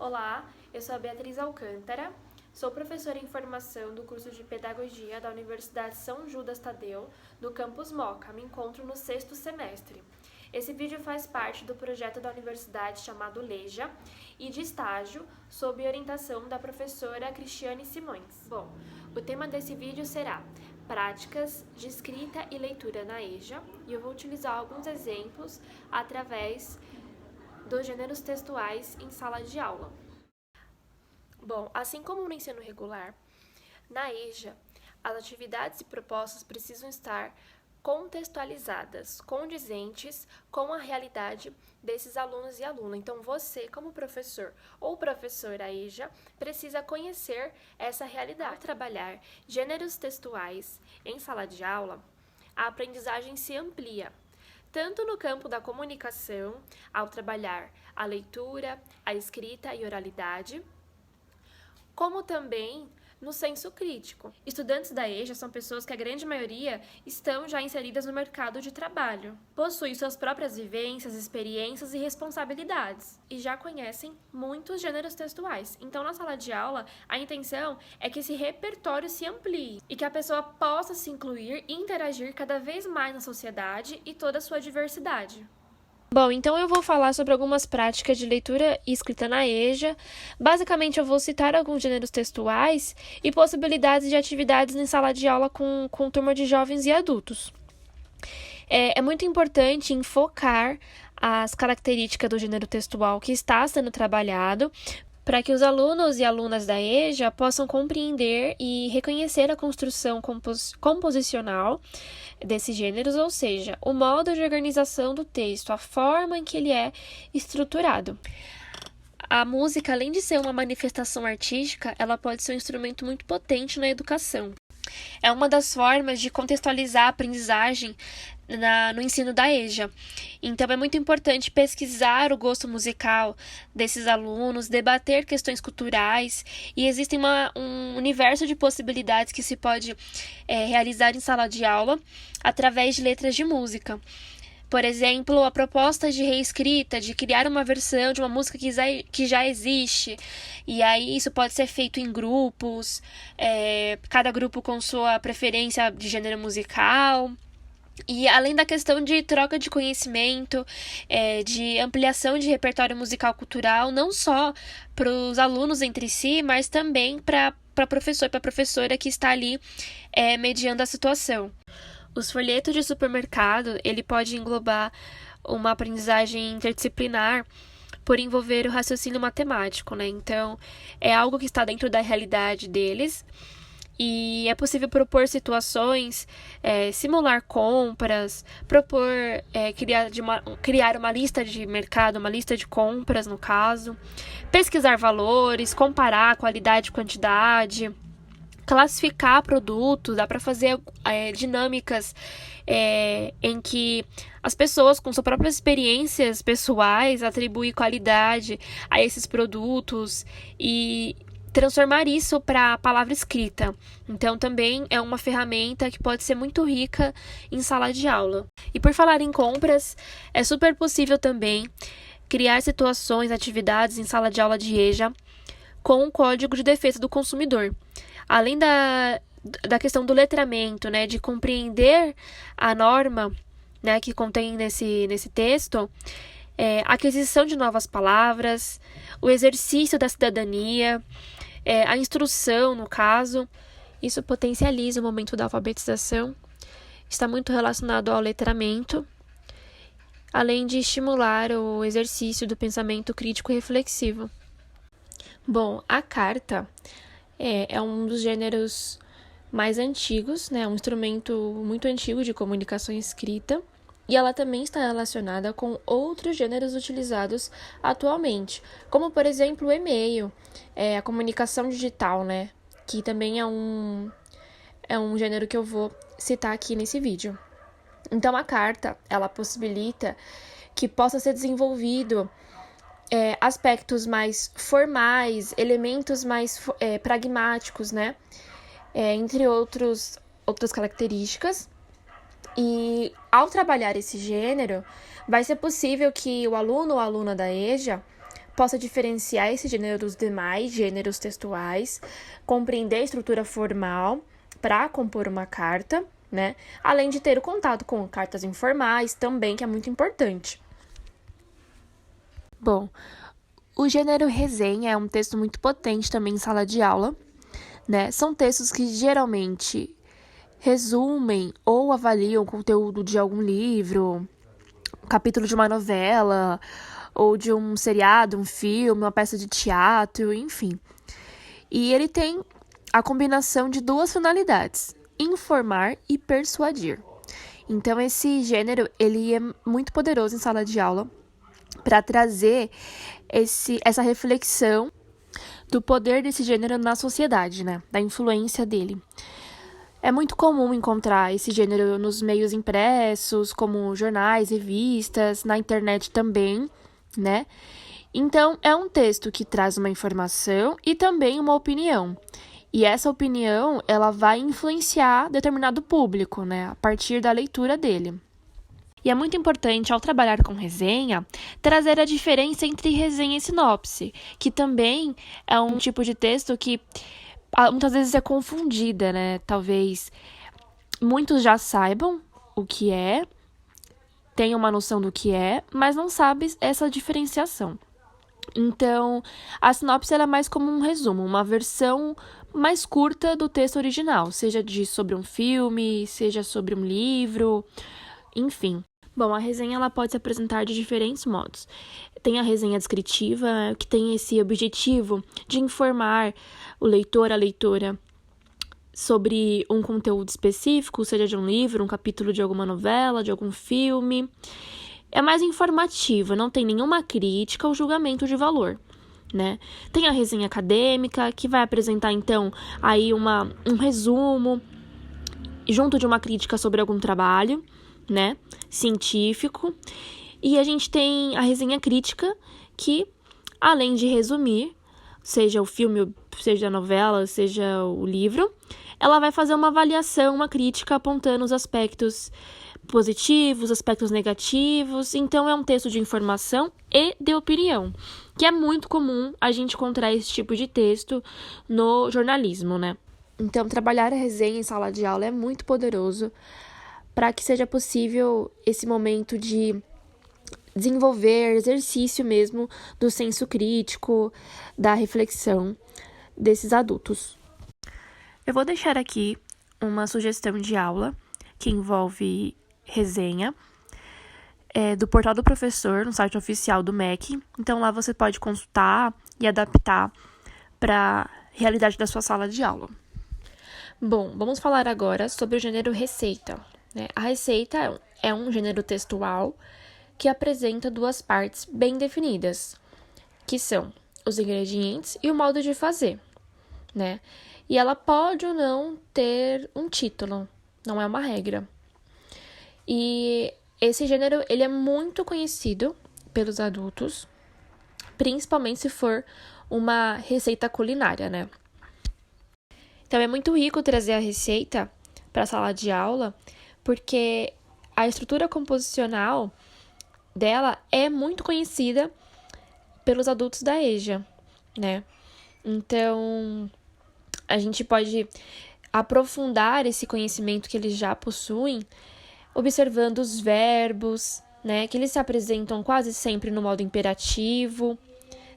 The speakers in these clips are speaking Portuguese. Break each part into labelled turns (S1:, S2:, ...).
S1: Olá, eu sou a Beatriz Alcântara, sou professora em formação do curso de Pedagogia da Universidade São Judas Tadeu, no campus Moca. Me encontro no 6º semestre. Esse vídeo faz parte do projeto da universidade chamado LEJA e de estágio sob orientação da professora Cristiane Simões. Bom, o tema desse vídeo será práticas de escrita e leitura na EJA e eu vou utilizar alguns exemplos através dos gêneros textuais em sala de aula. Bom, assim como no ensino regular, na EJA, as atividades e propostas precisam estar contextualizadas, condizentes com a realidade desses alunos e alunas. Então, você, como professor ou professora EJA, precisa conhecer essa realidade. Ao trabalhar gêneros textuais em sala de aula, a aprendizagem se amplia, tanto no campo da comunicação, ao trabalhar a leitura, a escrita e oralidade, como também no senso crítico. Estudantes da EJA são pessoas que a grande maioria estão já inseridas no mercado de trabalho, possuem suas próprias vivências, experiências e responsabilidades, e já conhecem muitos gêneros textuais. Então, na sala de aula, a intenção é que esse repertório se amplie e que a pessoa possa se incluir e interagir cada vez mais na sociedade e toda a sua diversidade. Bom, então eu vou falar sobre algumas práticas de leitura e escrita na EJA. Basicamente, eu vou citar alguns gêneros textuais e possibilidades de atividades em sala de aula com turma de jovens e adultos. É muito importante enfocar as características do gênero textual que está sendo trabalhado, para que os alunos e alunas da EJA possam compreender e reconhecer a construção composicional desses gêneros, ou seja, o modo de organização do texto, a forma em que ele é estruturado. A música, além de ser uma manifestação artística, ela pode ser um instrumento muito potente na educação. É uma das formas de contextualizar a aprendizagem no ensino da EJA. Então, é muito importante pesquisar o gosto musical desses alunos, debater questões culturais, e existe um universo de possibilidades que se pode realizar em sala de aula através de letras de música. Por exemplo, a proposta de reescrita, de criar uma versão de uma música que já existe. E aí isso pode ser feito em grupos, cada grupo com sua preferência de gênero musical. E além da questão de troca de conhecimento, de ampliação de repertório musical cultural, não só para os alunos entre si, mas também para professor e para a professora que está ali mediando a situação. Os folhetos de supermercado, ele pode englobar uma aprendizagem interdisciplinar por envolver o raciocínio matemático, né? Então, é algo que está dentro da realidade deles e é possível propor situações, simular compras, criar uma lista de mercado, uma lista de compras, no caso, pesquisar valores, comparar qualidade e quantidade, classificar produtos, dá para fazer dinâmicas em que as pessoas, com suas próprias experiências pessoais, atribuem qualidade a esses produtos e transformar isso para a palavra escrita. Então, também é uma ferramenta que pode ser muito rica em sala de aula. E por falar em compras, é super possível também criar situações, atividades em sala de aula de EJA com um código de defesa do consumidor. Além da questão do letramento, né, de compreender a norma, né, que contém nesse texto, a aquisição de novas palavras, o exercício da cidadania, a instrução, no caso, isso potencializa o momento da alfabetização, está muito relacionado ao letramento, além de estimular o exercício do pensamento crítico e reflexivo. Bom, a carta é um dos gêneros mais antigos, né? Um instrumento muito antigo de comunicação escrita, e ela também está relacionada com outros gêneros utilizados atualmente, como, por exemplo, o e-mail, a comunicação digital, né? Que também é um gênero que eu vou citar aqui nesse vídeo. Então, a carta, ela possibilita que possa ser desenvolvido aspectos mais formais, elementos mais pragmáticos, né? Entre outras características. E ao trabalhar esse gênero, vai ser possível que o aluno ou aluna da EJA possa diferenciar esse gênero dos demais gêneros textuais, compreender a estrutura formal para compor uma carta, né? Além de ter o contato com cartas informais também, que é muito importante. Bom, o gênero resenha é um texto muito potente também em sala de aula, né? São textos que geralmente resumem ou avaliam o conteúdo de algum livro, um capítulo de uma novela, ou de um seriado, um filme, uma peça de teatro, enfim. E ele tem a combinação de duas finalidades: informar e persuadir. Então, esse gênero ele é muito poderoso em sala de aula para trazer essa reflexão do poder desse gênero na sociedade, né? Da influência dele. É muito comum encontrar esse gênero nos meios impressos, como jornais, revistas, na internet também, né? Então, é um texto que traz uma informação e também uma opinião. E essa opinião, ela vai influenciar determinado público, né? A partir da leitura dele. E é muito importante, ao trabalhar com resenha, trazer a diferença entre resenha e sinopse, que também é um tipo de texto que muitas vezes é confundida, né? Talvez muitos já saibam o que é, tenham uma noção do que é, mas não sabem essa diferenciação. Então, a sinopse ela é mais como um resumo, uma versão mais curta do texto original, seja sobre um filme, seja sobre um livro, enfim. Bom, a resenha ela pode se apresentar de diferentes modos. Tem a resenha descritiva, que tem esse objetivo de informar o leitor, a leitora, sobre um conteúdo específico, seja de um livro, um capítulo de alguma novela, de algum filme. É mais informativa, não tem nenhuma crítica ou julgamento de valor, né? Tem a resenha acadêmica, que vai apresentar, então, aí um resumo, junto de uma crítica sobre algum trabalho, né, científico. E a gente tem a resenha crítica, que, além de resumir, seja o filme, seja a novela, seja o livro, ela vai fazer uma avaliação, uma crítica, apontando os aspectos positivos, aspectos negativos. Então, é um texto de informação e de opinião, que é muito comum a gente encontrar esse tipo de texto no jornalismo, né? Então, trabalhar a resenha em sala de aula é muito poderoso para que seja possível esse momento de desenvolver exercício mesmo do senso crítico, da reflexão desses adultos. Eu vou deixar aqui uma sugestão de aula que envolve resenha do portal do professor, no site oficial do MEC. Então, lá você pode consultar e adaptar para a realidade da sua sala de aula. Bom, vamos falar agora sobre o gênero receita. A receita é um gênero textual que apresenta duas partes bem definidas, que são os ingredientes e o modo de fazer, né? E ela pode ou não ter um título, não é uma regra. E esse gênero, ele é muito conhecido pelos adultos, principalmente se for uma receita culinária, né? Então, é muito rico trazer a receita para a sala de aula, porque a estrutura composicional dela é muito conhecida pelos adultos da EJA, né? Então, a gente pode aprofundar esse conhecimento que eles já possuem, observando os verbos, né? Que eles se apresentam quase sempre no modo imperativo,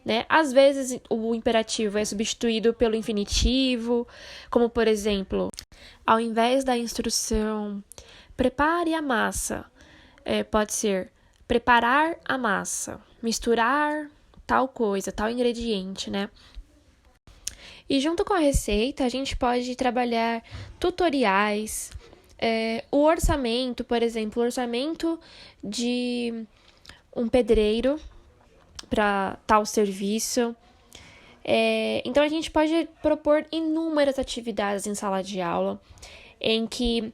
S1: né? Às vezes, o imperativo é substituído pelo infinitivo, como, por exemplo, ao invés da instrução prepare a massa, pode ser preparar a massa, misturar tal coisa, tal ingrediente, né? E junto com a receita, a gente pode trabalhar tutoriais, o orçamento, por exemplo, o orçamento de um pedreiro para tal serviço. Então, a gente pode propor inúmeras atividades em sala de aula, em que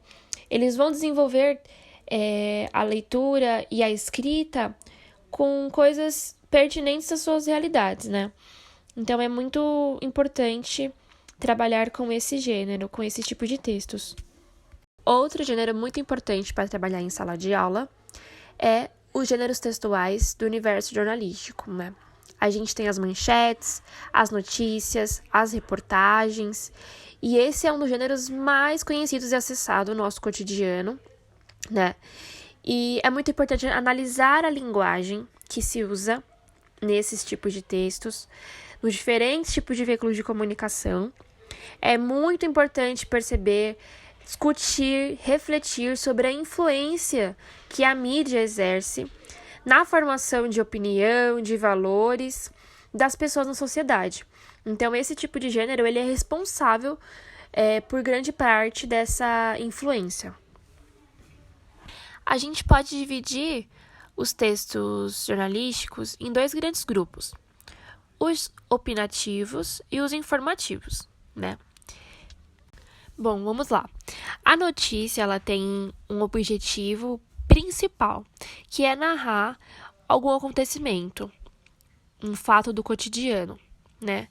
S1: eles vão desenvolver a leitura e a escrita com coisas pertinentes às suas realidades, né? Então, é muito importante trabalhar com esse gênero, com esse tipo de textos. Outro gênero muito importante para trabalhar em sala de aula é os gêneros textuais do universo jornalístico, né? A gente tem as manchetes, as notícias, as reportagens, e esse é um dos gêneros mais conhecidos e acessados no nosso cotidiano, né? E é muito importante analisar a linguagem que se usa nesses tipos de textos, nos diferentes tipos de veículos de comunicação. É muito importante perceber, discutir, refletir sobre a influência que a mídia exerce na formação de opinião, de valores das pessoas na sociedade. Então, esse tipo de gênero ele é responsável por grande parte dessa influência. A gente pode dividir os textos jornalísticos em dois grandes grupos, os opinativos e os informativos, né? Bom, vamos lá. A notícia, ela tem um objetivo principal, que é narrar algum acontecimento, um fato do cotidiano, né?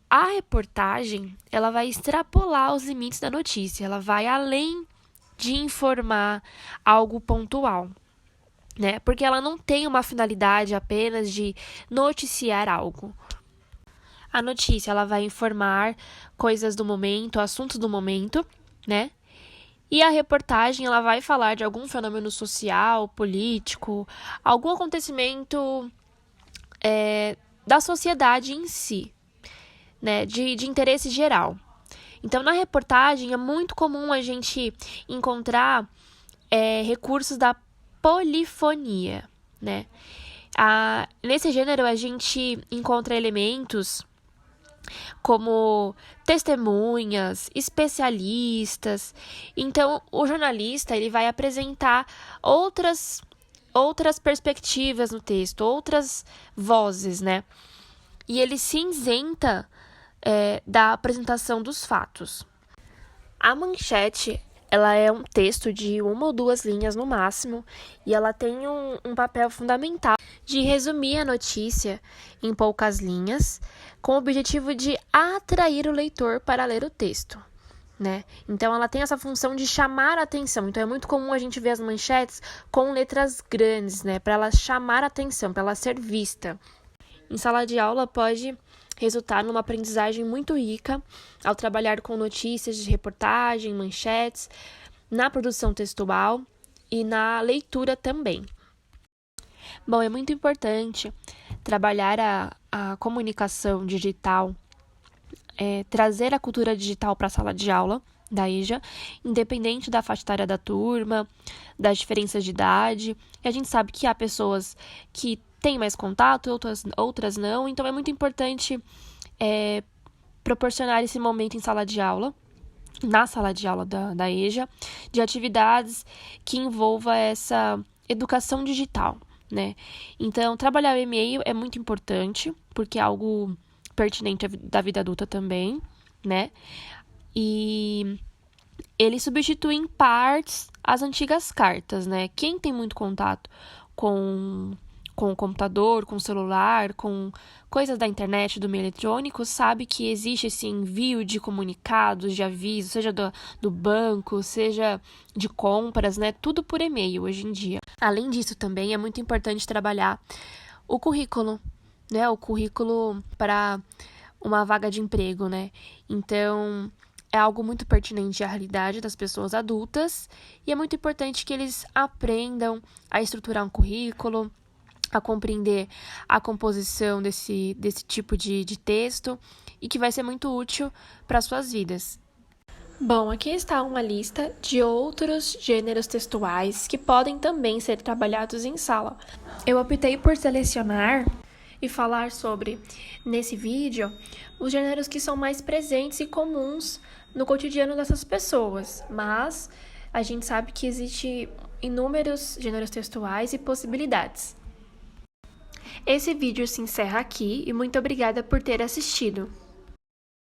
S1: A reportagem, ela vai extrapolar os limites da notícia, ela vai além de informar algo pontual, né? Porque ela não tem uma finalidade apenas de noticiar algo. A notícia, ela vai informar coisas do momento, assuntos do momento, né? E a reportagem, ela vai falar de algum fenômeno social, político, algum acontecimento da sociedade em si, né? De interesse geral. Então, na reportagem, é muito comum a gente encontrar recursos da polifonia, né? Nesse gênero, a gente encontra elementos como testemunhas, especialistas. Então, o jornalista ele vai apresentar outras perspectivas no texto, outras vozes, né? E ele se isenta da apresentação dos fatos. A manchete, ela é um texto de 1 ou 2 linhas no máximo, e ela tem um papel fundamental de resumir a notícia em poucas linhas, com o objetivo de atrair o leitor para ler o texto, né? Então, ela tem essa função de chamar a atenção. Então, é muito comum a gente ver as manchetes com letras grandes, né? Para ela chamar a atenção, para ela ser vista. Em sala de aula, pode resultar numa aprendizagem muito rica ao trabalhar com notícias de reportagem, manchetes, na produção textual e na leitura também. Bom, é muito importante trabalhar a comunicação digital, trazer a cultura digital para a sala de aula da EJA, independente da faixa etária da turma, das diferenças de idade. E a gente sabe que há pessoas que têm mais contato, outras não. Então, é muito importante proporcionar esse momento em sala de aula, na sala de aula da EJA, de atividades que envolva essa educação digital, né? Então, trabalhar o e-mail é muito importante, porque é algo pertinente da vida adulta também, né? E ele substitui em partes as antigas cartas, né? Quem tem muito contato com o computador, com o celular, com coisas da internet, do meio eletrônico, sabe que existe esse envio de comunicados, de avisos, seja do banco, seja de compras, né? Tudo por e-mail hoje em dia. Além disso, também é muito importante trabalhar o currículo, né? O currículo para uma vaga de emprego, né? Então, é algo muito pertinente à realidade das pessoas adultas e é muito importante que eles aprendam a estruturar um currículo, a compreender a composição desse tipo de texto e que vai ser muito útil para as suas vidas. Bom, aqui está uma lista de outros gêneros textuais que podem também ser trabalhados em sala. Eu optei por selecionar e falar sobre, nesse vídeo, os gêneros que são mais presentes e comuns no cotidiano dessas pessoas, mas a gente sabe que existe inúmeros gêneros textuais e possibilidades. Esse vídeo se encerra aqui e muito obrigada por ter assistido.